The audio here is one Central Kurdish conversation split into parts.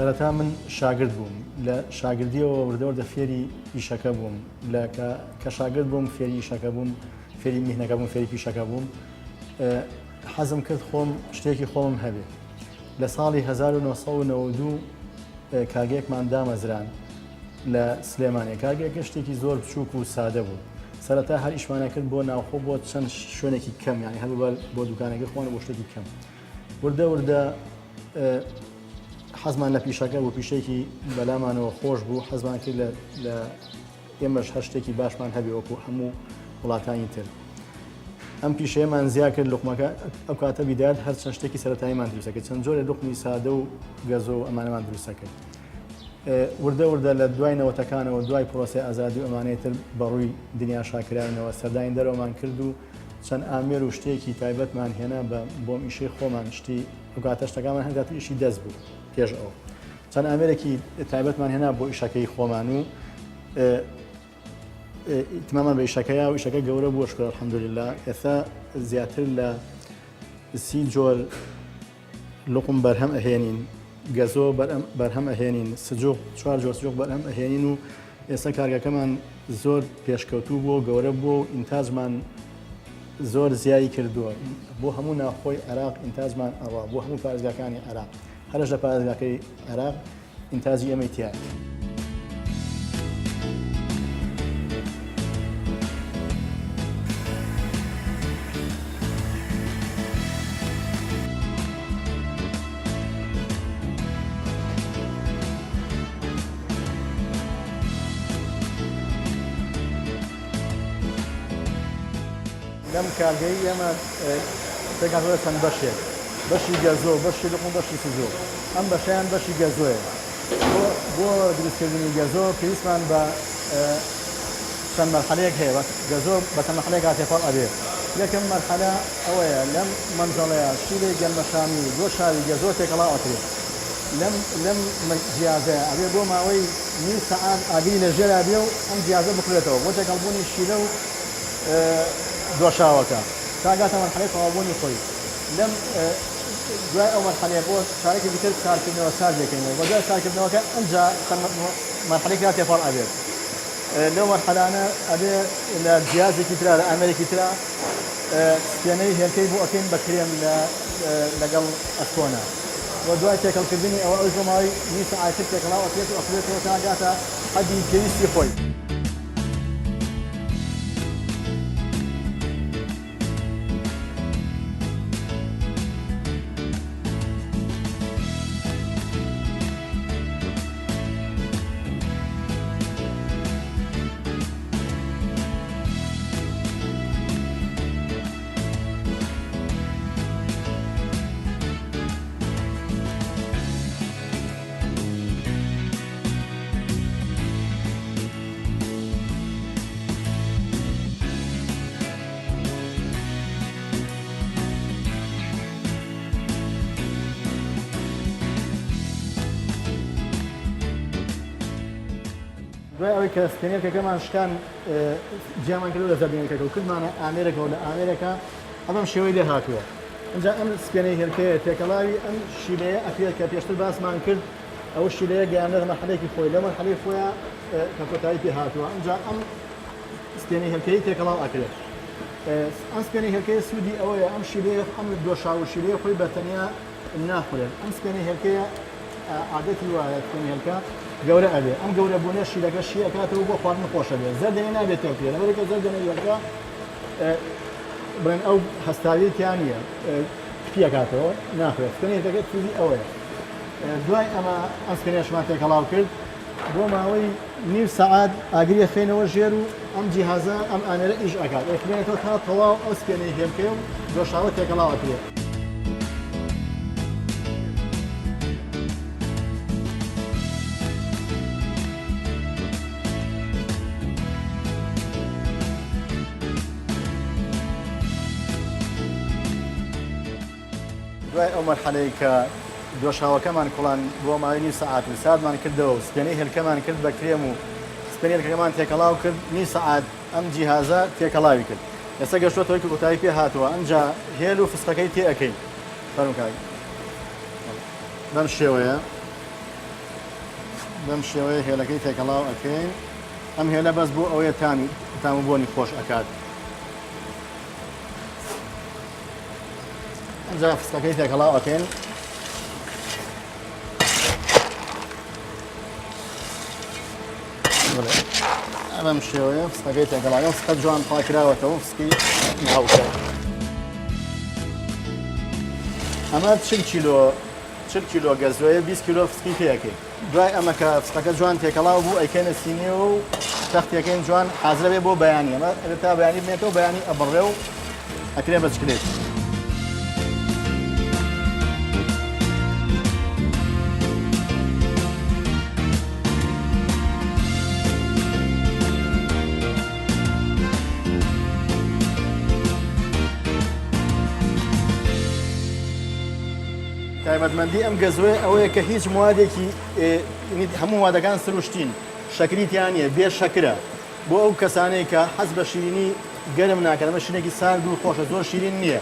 سەرەتا من شاگرد بووم لە شاگردیەوە وردەوردە فێری ئیشەکە بووم کە شاگرد بووم فێری ئیشەکە بووم فێری میهنەکە بووم فێری پیشەکە بووم حەزم کرد خۆم شتێکی خۆمم هەبێ لە ساڵی 1992 کاگەیەکمان دامەزران لە سلێمانێ کاگەیەکە شتێکی زۆر بچووک و سادە بوو سەرەتا هەر ئیشمانە کرد بۆ ناوخۆ بۆ چەند شوێنێکی کەم یانی هەبوو بۆ دوکانێکی خۆن بۆ شتێکی کەم وردە حەزمان لە پیشەکە بۆ پیشێکی بەلامانەوە خۆش بوو حەزمان کرد لە ئێمەش هەر شتێکی باشمان هەبێ وەکو هەموو وڵاتانی تر ئەم پیشەیەمان زیاد کرد لوقمەکە ئەو کاتە بیداد هەر چەند شتێکی سەرەتاییمان دروستەکە چەند جۆرە لوقمی سادە و گەزۆ و ئەمانەمان دروستە کرد وردە لە دوای نەوەتەکانەوە دوای پرۆسی ئازادی و ئەمانەی تر بەڕووی دنیا شاکرانەوە سەردانی دەرەوەمان کرد و چەند ئامێر و شتێکی تایبەتمان هێنا بۆم ئیشەی خۆمان شتی ئەو کاتە شتەکانمان هەنگات ئیشی دەست بوو پێش ئەو چەند ئامێرێکی تایبەتمان هێنا بۆ ئیشەکەی خۆمان و ئیتمامان بە ئیشەکەیە و ئیشەکە گەورە بووە شکر الحەمدولله ئێستا زیاتر لە 30 جۆر لوقم بەرهەم ئەهێنین گەزۆ بەرهەم ئەهێنین سجۆق 4 جۆر سجۆق بەرهەم ئەهێنین و ئێستا کارگەکەمان زۆر پێشکەوتوو بووە گەورە بووە و ئینتاجمان زۆر زیایی کردووە بۆ هەموو ناوخۆی عێراق ئینتاجمان ئەوە بۆ هەموو پارێزگاکانی عێراق هەرش لە پارێزگاکەی عێراق ئینتاجی ئەمەی تایە لەم کارگەی ئێمە تێکاتەوە چەند بەشێک بەشی گەزۆ بەشی لوقم بەشی سزۆ ئەم بەشیان بەشی گەزۆیە بۆ دروستکردنی گەزۆ پێویستمان بە چەند مەرحەلەیەک هەیە گەزۆ بە چەند مەرحەلەیەک هاتێفاڵ ئەبێ یەکەم مەرحەلە ئەوەیە لەم مەنزەڵەیە شیلەی گەرمەشامی گۆشاوی گەزۆ تێکەڵا ئەکرێت لەم جیازەیە ئەبێ بۆ ماوەی نیو سەعات ئاگری لە ژێرا بێ و ئەم جیازە بکرێتەوە بۆ تێکەڵبوونی شیلە و دۆشاوەکە تاگاتە مەرحەلەی تەواوبوونی خۆی لەم دوای ئەو مەرحەلەیە بۆ چارێکی دیکە سارکردنەوە سار دەکەینەوە بە دوای سارکردنەوەکە ئەمجا مەرحەلەیەکی تێپەڕ ئەبێت لەو مەرحەلانە ئەبێ لە جیازێکی ترا لە ئامێرێکی ترا سپێنەی هێلکەی بۆ ئەکەین بە کرێم لەگەڵ ئەسکۆنە و دوای تێکەڵکردنی ئەوە ئەوش بۆ ماوەی نیو سەعاتێک تێکەڵاو ئەکرێت و ئەخرێتەوە تاگاتە حەدی پێویستی خۆی دوای ئەوەی کە سپێنێرکەکەمان شکان جیامان کردو لە زەردێنەکەکە و کردمانە ئامێرێکەوە لە ئامێرەکە ئەمەم شێوەی لێ هاتووە ئەمجا ئەم سپێنەی هێلکەیە تێکەڵاوی ئەم شیلەیە ئەکرێت کە پێشتر باسمان کرد ئەو شیلەیە گەیاندە مەرحەلەیەکی خۆی لە مەرحەلەی خۆیان کە کۆتایی پێ هاتووە ئەمجا ئەم سپێنەی هێلکەیە تێکەڵاو ئەکرێت ئەم سپێنەی هێلکەیە سوودی ئەوەیە ئەم شیلەیە ئەم دۆشاو و شیلەیە خۆی بەتەنیا ناخورێت ئەم سپێنەی هێلکەیە عادەتی وایە سپێنەی هێلکە گەورە ئەبێ ئەم گەورە بوونە شیلەکە شیەکاتەوە بۆ خواردن خۆشە بێت زەردەنێ نابێت تێکرێت لەبەرێکە زەردەنێیەکە بڵێن ئەو هەستاویەتیان نییە پیەکاتەوە ناخوێت سپێنەیەکە سوودی ئەوەیە دوای ئەمە ئەم سپێنەیەشمان تێکەڵاو کرد بۆ ماوەی نیو سەعات ئاگریە خێنەوە ژێر و ئەم جیهازە ئەم ئامێرە ئیش ئەکات ئەکرێتەوە تا تەواو ئەو سپێنەی هێلکەیە و دۆشاوە تێکەڵاو ئەکرێت دوای ئەو مەرحەلەی کە دۆشاوەکەمان کوڵان بۆ ماوەی نیو سەعات و سادمان کردەوە و سپێنەی هێلکەمان کرد بە کرێم و سپێنەی هێلکەکەمان تێکەڵاو کرد نیو سەعات ئەم جیهازە تێکەڵاوی کرد ئێستا گەشتوەتەوەی کە کۆتایی پێ هاتووە ئەمجا هێل و فستەکەی تێ ئەەکەین فەرموکای بەم شێوەیە بەم شێوەیە هێلەکەی تێکەڵاو ئەکەین ئەم هێلە بەس بۆ ئەوەیە تام و بۆنی خۆش ئەکات ئەمجا فستەکەی تێکەڵاو ئەکەین ئەم شێوەیە فستەکەی تێکەڵاو فستە جوان پاکراوەتەوە فسکی هاوکە ئەمە 40 کیلۆ گەزۆیە 20 کیلۆ فسکی پێەکەی دوای ئەمە کە فستەکە جوان تێکەڵاو بوو ئەیکەنە سینێ و تەختەکەین جوان حازرە بێ بۆ بەیانی ئەمە تا بەیانی بنێتەوە بەیانی ئەبڕێ و ئەکرێ بەچکرێت تایبەتمەندی ئەم گەزوێ ئەوەیە کە هیچ موادێکی هەموو موادەکان سروشتین شەکریتیان نیە بێ شەکرە بۆ ئەو کەسانەی کە حەز بە شیرینی گەرم ناکەن ئەمە شینێکی سارد و خۆشە زۆر شیرین نییە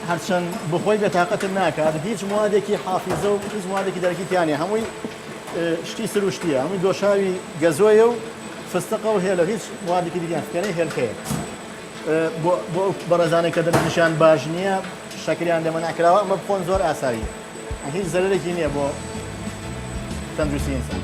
هەرچەند بخۆی بێتاقەتم ناکات هیچ موادێکی حافیزە و هیچ موادێکی دەرەکیتیان نیە هەمووی شتی سروشتیە هەمووی دۆشاوی گەزۆیە و فستەقە و هێلە هیچ موادێکی دیگەن فکرەی هێلکەیە بۆ بەڕێزانێک کە دەستنیشان باش نییە شەکریان لێمە ناکراوە ئەمە بخۆن زۆر ئاساییە هیچ زەرێکی نییە بۆ تەندروستی ئینسان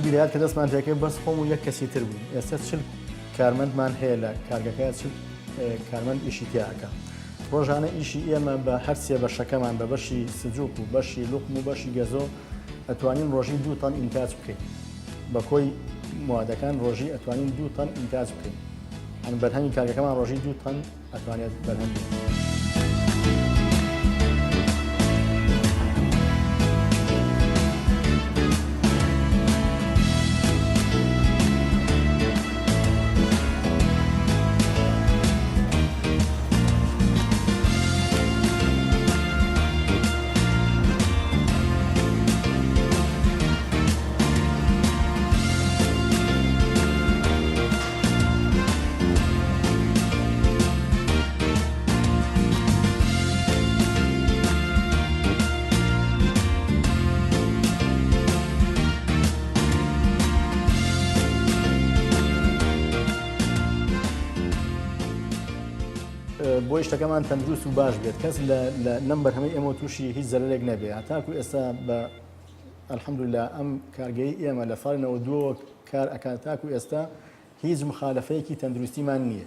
بیرات کە دەستمان تێکەی بەس خۆم و یەک کەسی تر بوو ئێستا چل کارمەندمان هەیە لە کارگەکە چل کارمەند ئیشی تیاکە ڕۆژانە ئیشی ئێمە بە هەرسێ بەشەکەمان بە بەشی سجووک و بەشی لوقم و بەشی گەزۆ ئەتوانین ڕۆژی 2 تەن ئینتاج بکەین بە کۆی موادەکان ڕۆژی ئەتوانین 2 تەن ئینتاج بکەین ئەن بەرهەمی کارگەکەمان ڕۆژی 2 تەن ئەتوانێت بەرهەم بێت بۆی شتەکەمان تەندروست و باش بێت کەس لە نەم بەرهەمەی ئێمە تووشی هیچ زەرێک نەبێ هەتاکو ئێستا بە ئەلحەمدوللا ئەم کارگەی ئێمە لە ساڵی 92 کار ئەکات تاکو ئێستا هیچ مخالەفەیەکی تەندروستیمان نییە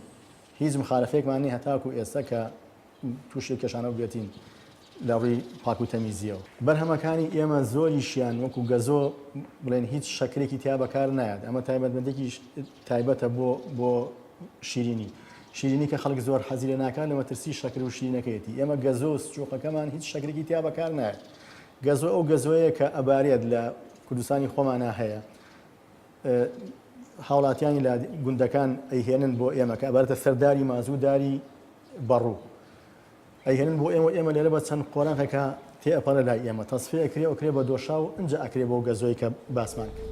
هیچ مخالفەیەکمان نیە هەتاکو ئێستا کە تووشی کێشانە بێتین لە ڕووی پاک و تەمیزیەوە. بەرهەمەکانی ئێمە زۆریشیان وەکو گەزۆ بڵێن هیچ شەکرێکی تیا بەکار نایات. ئەمە تایبەتمەندێکی تایبەتە بۆ شیرینی. شیرینی کە خەڵک زۆر حەزی لێ ناکات لە مەترسی شەکر و شیرینەکەیەتی. ئێمە گەزۆ و سچۆقەکەمان هیچ شەکرێکی تیا بەکار نایات. گەزۆ ئەو گەزۆیە کە ئەبارێت لە کوردستانی خۆمانە هەیە. هاوڵاتیانی لە گوندەکان ئەیهێنن بۆ ئێمە کە ئەبارەتە سەرداری مازووداری بەڕوو. ئەیهێنن بۆ ئێمە لێرە بە چەند قۆرانێکە تێئەپەڕە لای ئێمە تەسفێ ئەکرێ ئەوکرێ بە دۆشا و ئەنجا ئەکرێ بۆ گەزۆی کە باسمان کرد.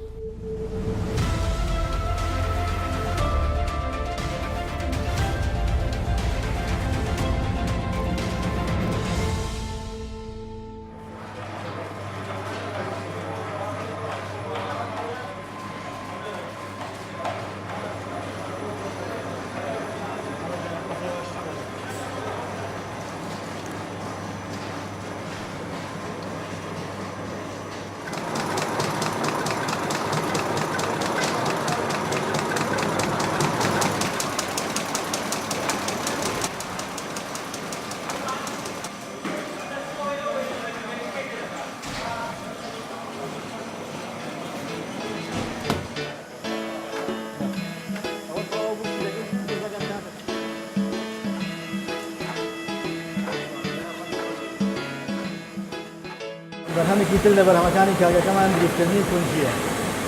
بەرهەمێکی تر لە بەرهەمەکانی کاگەکەمان دروستکردنی کونجیە.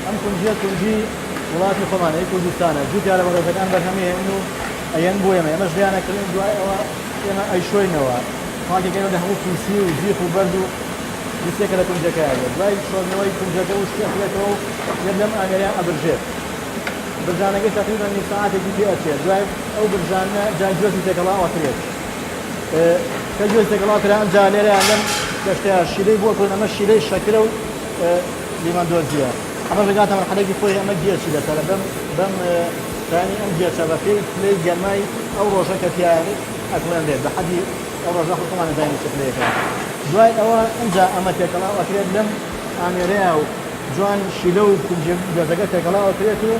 ئەم کونجی وڵاتی خۆمانەی کوردستانە. جووتیارە بەڕێزەکان بەرهەمێن و ئەیەن بۆ ئێمە ئێمەش دیانەکردن دوای ئەوە ئێمە ئەیشۆینەوە پاکێکەوە لە هەموو پیسی و زیق و بەرد و دووسێکە لە کونجەکەیە. دوای شۆرنەوەی کونجەکە و شتێکەوە و لەم ئاگەریان ئەبرژێت. برژانەکەی تقریباً نیمە ساعاتێکی پێ ئەچێت. دوای ئەو برژانە جای گوێزی تێکەڵا ئەوەکرێت. کە گوێز تێکەڵا کرا ئەمجا لێرەیان لەم کەشتەیە شیرەی بۆ کردن. ئەمە شیرەی شەکرە و لیمەندۆزیە. ئەمە ڕێگاتە مەرحەلەیەکی خۆی ئەمە گێچی دەکەرە بەم تانی ئەم گێچە بە پێی پلەی گەرمای ئەو ڕۆژە کە تیاری ئەکڵێنرێت بە حەدی ئەو ڕۆژە خۆمانە داینی چپلەیەەکە. دوای ئەوە ئەمجا ئەمە تێکەڵا ئەکرێت لەم ئامێرەیە و جوان شیلە و گەزەکە تێکەڵا ئەکرێت و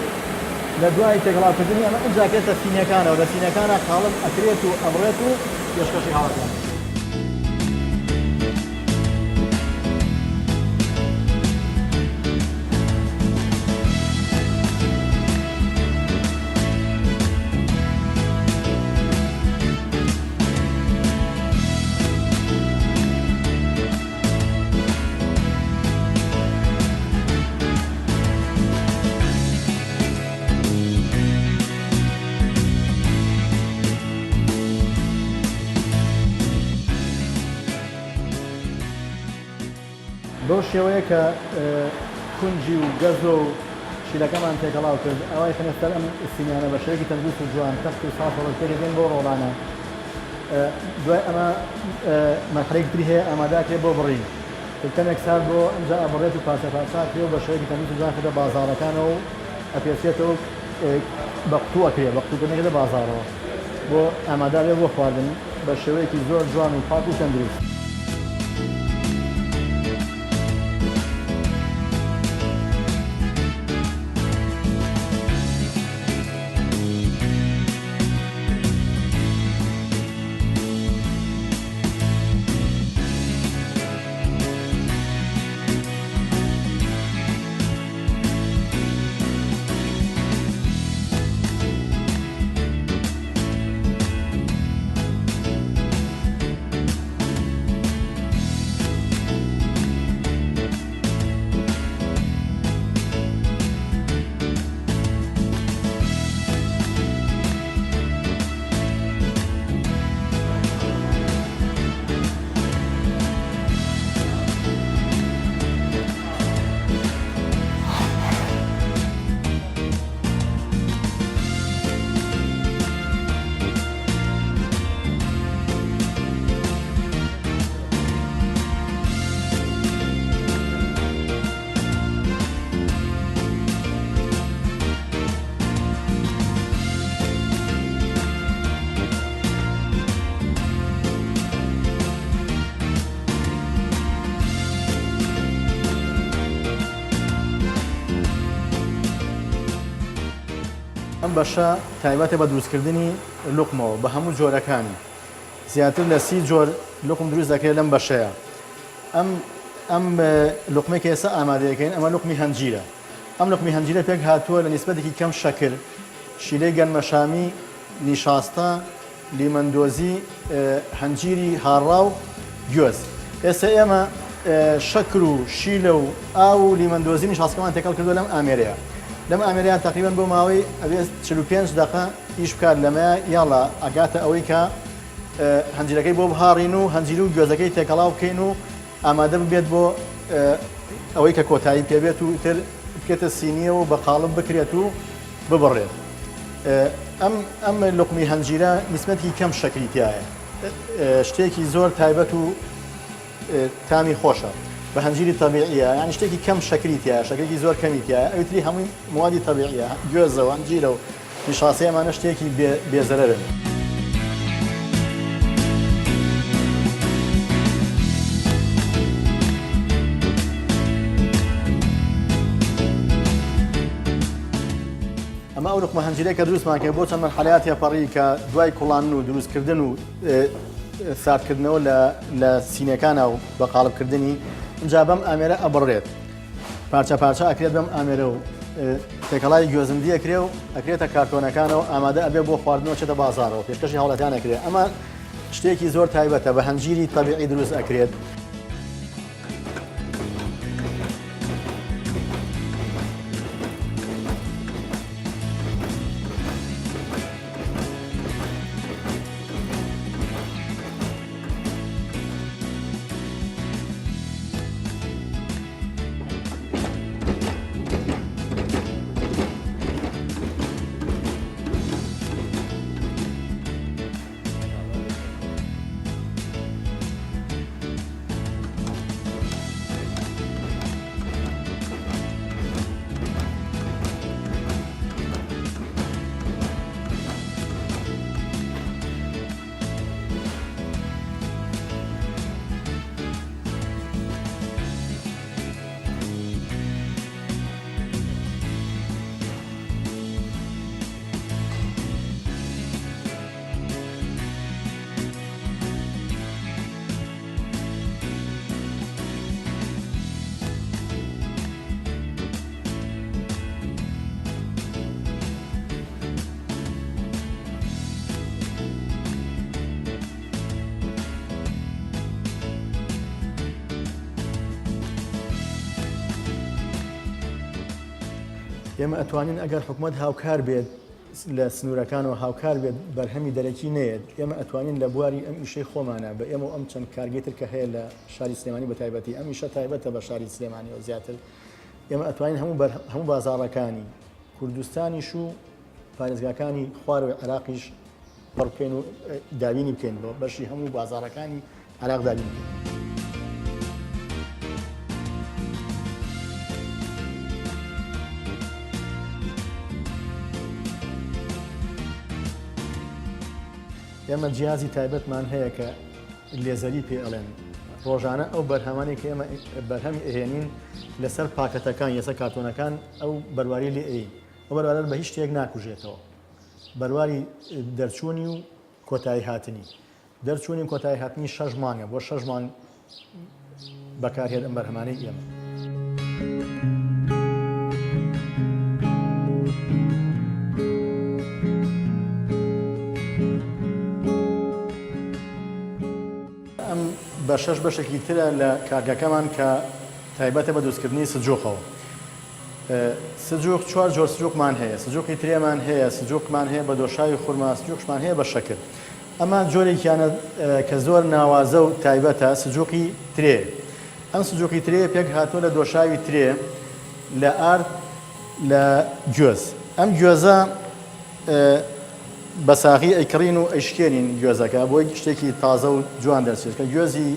لە دوای تێکەڵاکردنی ئەمە ئەنجاکرێتە سینەکانەوە لە سینەکانە خاڵم ئەکرێت و ئەبڕێت و پێشکەشی هاوڵاتیان. بەو شێوەیە کە کونجی و گەزۆ و شیلەکەمان تێکەڵاو کرد ئەوەی خەنەستەر ئەم سینیانە بە شێوەیەکی تەندروست و جوان تەخت و ساڵ هەڵەکەێن بۆ ڕۆڵانە. دوای ئەمە مەرحەلەیەکی تری هەیە ئامادەکرێت بۆ بڕین. کەمێک سار بۆ ئەمجا ئەبڕێت و پاسەپاساکرێ و بە شێوەیەکی تەندروست و جوان کردە بازاڕەکانەوە و ئەپێچێتەوە بە قوتوو ئەکرێت بە قوتوکردنەکەدە بازاڕەوە بۆ ئامادە بۆ خواردن بە شێوەیەکی زۆر جوان و پاک و تەندروست. ئەم بەشە تایبەتە بە دروستکردنی لوقمەوە بە هەموو جۆرەکانی زیاتر لە 30 جۆر لوقم دروست دەکرێت لەم بەشەیە. ئەم لوقمێک ئێستا ئامادەیەکەین ئەمە لوقمی هەنجیرە. ئەم لوقمی هەنجیرە پێک هاتووە لە نیسبەتێکی کەم شەکر شیلەی گەنمەشامی نیشاستە لیمەندۆزی هەنجیری هاڕا و گوێز. ئێستا ئێمە شەکر و شیلە و ئاو و لیمەندۆزی نیشاستەکەمان تێکەڵ کردووە لەم ئامێرەیە. لەم ئامێریان تقریبان بۆ ماوەی 45 دقیقە ئیش بکات لەمەیە یاڵا ئەگاتە ئەوەی کە هەنجیرەکەی بۆ بهاڕین و هەنجیر و گوێزەکەی تێکەڵاو بکەین و ئامادە ببێت بۆ ئەوەی کە کۆتایی پێبێت و تر بکێتە سینیە و بە قاڵب بکرێت و ببڕێت. ئەم لوقمی هەنجیرە نیسبەتی کەم شەکری تایە شتێکی زۆر تایبەت و تامی خۆشە بە هەنجیری تەبیعیە یعنی شتێکی کەم شەکری تایە شەکرێکی زۆر کەمی تایە ئەوتری هەمووی موادی تەبیعیە گوێزەوە هەنجیرە و نیشاسەیەمانە شتێکی بێزەرەرن. ئەمە ئەو لوقمە هەنجیرەیە کە دروستمان کرد بۆ چەند مەرحەلەیە تێپەڕی کە دوای کوڵاندن و دروستکردن و ساردکردنەوە لە سینەکانە و بە قاڵبکردنی اینجا بەم ئامێرە ئەبڕێت پارچە پارچە ئەکرێت بەم ئامێرە و تێکەڵای گوێزندی ئەکرێ و ئەکرێتە کارتۆنەکانەوە ئامادە ئەبێ بۆ خواردنەوە چێتە بازارەوە پێشکەشی هەوڵەتیان ئەکرێت. ئەمە شتێکی زۆر تایبەتە بە هەنجیری تەبیعی دروست ئەکرێت. ئێمە ئەتوانین ئەگەر حکوومەت هاوکار بێت لە سنوورەکانەوە هاوکار بێت بەرهەمی دەرەکی نەیەت ئێمە ئەتوانین لە بواری ئەم ئیشەی خۆمانە بە ئێمە ئەم چەند کارگێتر کە هەیە لە شاری سلێمانی بە تایبەتی ئەم ئیشە تایبەتە بە شاری سلێمانیەوە زیاتر ئێمە ئەتوانین هەموو بازاڕەکانی کوردستانیش و پارێزگاکانی خوارەوەی عێراقیش پڕ بکەین و دابینی بکەین بۆ بەشی هەموو بازاڕەکانی عێراق دابین بکەین. ئێمە جیازی تایبەتمان هەیە کە لێزەری پێ ئەڵێن ڕۆژانە ئەو بەرهەمانێک کە ئێمە بەرهەمی ئەهێنین لەسەر پاکەتەکان یەسە کارتۆنەکان ئەو بەرواری لێ ئەی ئەو بەروارە بە هیچ شتێک ناکوژێتەوە بەرواری دەرچوونی و کۆتایی هاتنی دەرچوونی کۆتایی هاتنی 6 مانگە بۆ 6 مانگ بەکارهێن ئەم بەرهەمانەی ئێمە. بە 6 بەشێکی ترە لە کارگەکەمان کە تایبەتە بە دروستکردنی سجۆقەوە. سجۆق 4 جۆر سجۆقمان هەیە سجۆقی ترێمان هەیە سجۆقمان هەیە بە دۆشاوی خورما سجۆقشمان هەیە بە شەکر. ئەمە جۆرێکیانە کە زۆر ناوازە و تایبەتە سجۆقی ترێ. ئەم سجۆقی ترێ پێک هاتووە لە دۆشاوی ترێ لە ئارد لە گوێز. ئەم گوێزە بە ساغی ئەیکڕین و ئەیشکێنین گوێزەکە بۆی شتێکی تازە و جوان دەرچێت کە گوێزی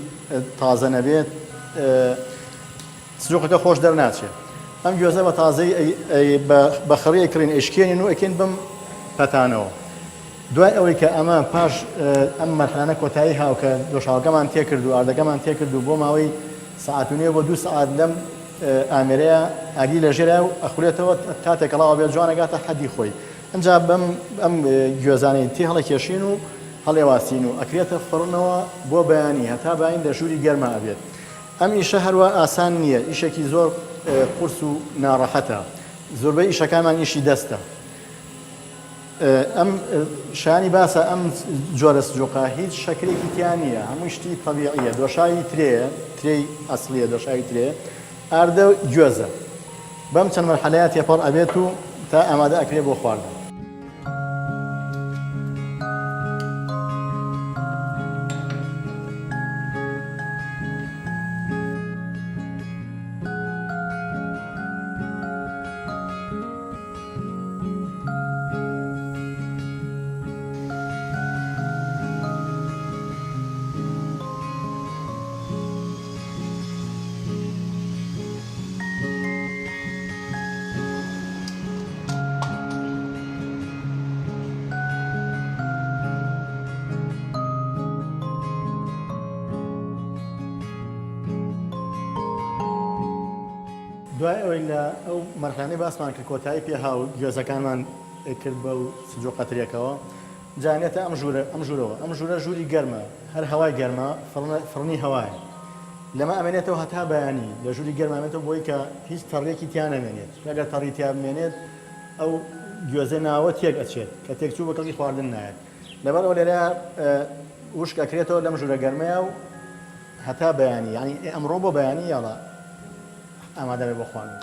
تازە نەبێت سجۆقەکە خۆش دەرناچێت. ئەم گوێزە بە تازەی بە خەڕی ئەیکڕین ئەیشکێنین و ئەکەین بم پەتانەوە. دوای ئەوەی کە ئەمە پاش ئەم مەرحلانە کۆتایی هاوکە دۆشاوەکەمان تێکرد و ئاردەکەمان تێکرد و بۆ ماوەی سەعات و نوێ بۆ 2 سەعات لەم ئامێرەیە ئاگی لە ژێرە و ئەخولێتەوە تا تێکەڵاوە بێت جوانەگاتە حەدی خۆی. ئەمجا ئەم گوێزانەی تێ هەڵەکێشین و هەڵێواسین و ئەکرێتە فڕنەوە بۆ بەیانی هەتا باین لە ژووری گەرما ئەبێت. ئەم ئیشە هەروە ئاسان نییە، ئیشێکی زۆر قورس و ناڕەحەتە، زۆربەی ئیشەکانمان ئیشی دەستە. ئەم شانی باسە ئەم جۆرە سجوقە هیچ شەکرێکی تیان نییە، هەموو شتی تەبیعیە، دۆشاوی ترێیە، ترێی ئەسڵیە، دۆشاوی ترێ، ئاردە گوێزە. بەم چەند مەرحەلەیە تێپەڕ ئەبێت و تا ئامادە ئەکرێ بۆ خواردن. دوای ئەوەی لە ئەو مەرحلانەی باسمان کە کۆتایی پێهاو گوێزەکانمان کرد بە و سجوقەترێکەوە جانێتە ئەم ژوورەوە. ئەم ژوورە ژووری گەرمە، هەر هەوای گەرمە، فڕنی هەوایە. لەمە ئەمێنێتەوە هەتا بەیانی لە ژووری گەرمامێتەوە بۆی کە هیچ تەڕێکی تیان نەمێنێت. ئەگەر تەڕی تیا بمێنێت ئەو گوێزە ناوە تێک ئەچێت کە تێکچوو بەکەڵی خواردن نایێت. لەبەرەوە لێرە وشک ئەکرێتەوە لەم ژوورە گەرمەیە و هەتا بەیانی، یعنی ئەمڕۆ بۆ بەیانی یاڵا ئامادە بێ بۆ خواردن.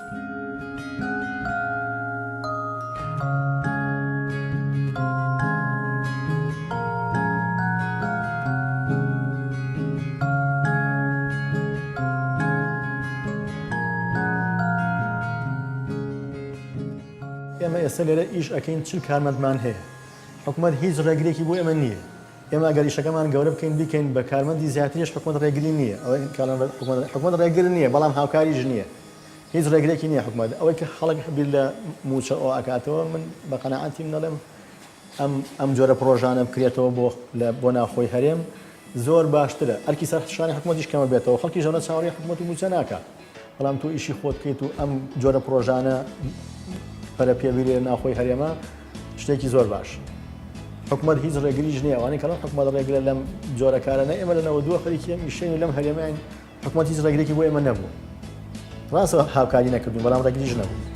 ئێمە ئێستا لێرە ئیش ئەکەین چ کارمەندمان هەیە. حکوومەت هیچ ڕێگرێکی بۆ ئێمە نییە. ئێمە ئەگەر ئیشەکەمان گەورە بکەین بە کارمەندی زیاتریش حکوومەت ڕێگری نییە. حکوومەت ڕێگر نییە، بەڵام هاوکاریش نییە. هیچ ڕێگرێکی نییە حکوومەت. ئەوەی کە خەڵک بیر لە موچە ئەو ئاکاتەوە من بە قەناعەتی نەڵێم ئەم جۆرە پرۆژانە بکرێتەوە بۆ ناوخۆی هەرێم زۆر باشترە. ئەرکی سەرشانی حکوومەتیش کەمە بێتەوە، خەڵکی ژەڵە چاوەڕێی حکوومەت و موچە ناکات. بەڵام تۆ ئیشی خۆت بکەیت و ئەم جۆرە پرۆژانە پەرە پێبیرێ ناوخۆی هەرێمە شتێکی زۆر باش. حکوومەت هیچ ڕێگریش نییە، ئەوانەی کەڵەن حکوومەت ڕێگرە لەم جۆرە کارانە ئێمە لەنەوە دووە خەریکی میشەین و لەم هەرێمەیان حکوومەت هیچ ڕێگرێکی بۆ ئێمە نەبوو. ڕاستە هاوکاری نەکردوین، بەڵام ڕێگریش نەبوو.